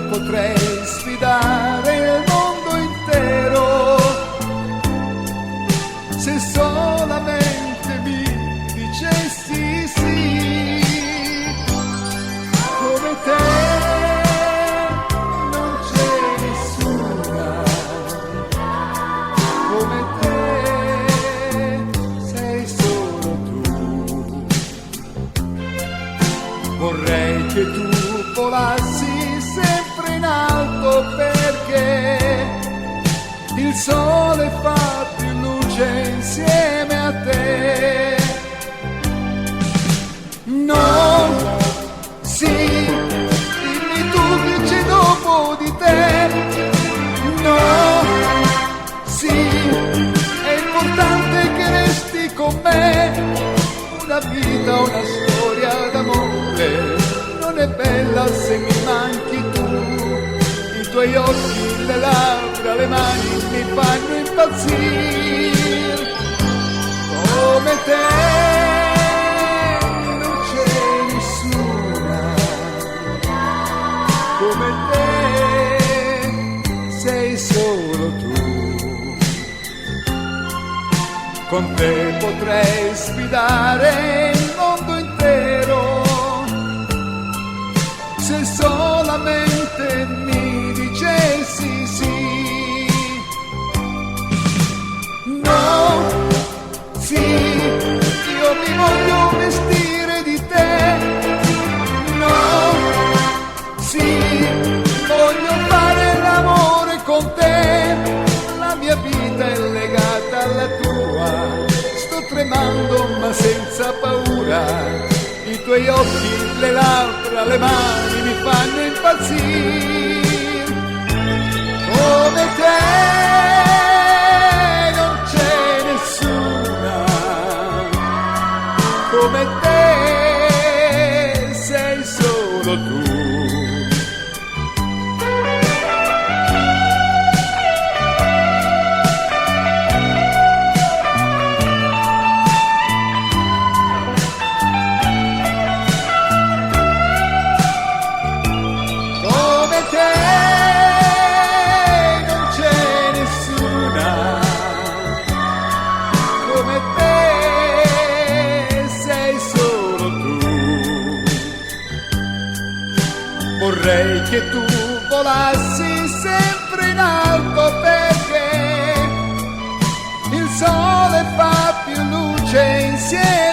potrei sfidare il mondo intero se solamente mi dicessi sì. Come te non c'è nessuna, come te sei solo tu. Vorrei che tu volassi sempre in alto, perché il sole fa più luce insieme a te. No, sì, dimmi tu che c'è dopo di te. No, sì, è importante che resti con me. Una vita, una storia d'amore non è bella se mi manchi tu. I tuoi occhi, le labbra, le mani mi fanno impazzire. Come te non c'è nessuna, come te sei solo tu. Con te potrei sfidare il mondo intero se solamente mi dicessi sì. No, sì, io mi voglio vestire di te. No, sì, voglio fare l'amore con te. La mia vita è legata alla tua. Sto tremando ma senza paura. I tuoi occhi, le labbra, le mani mi fanno impazzire. Come te non c'è nessuna, come te sei solo tu. Vorrei che tu volassi sempre in alto, perché il sole fa più luce insieme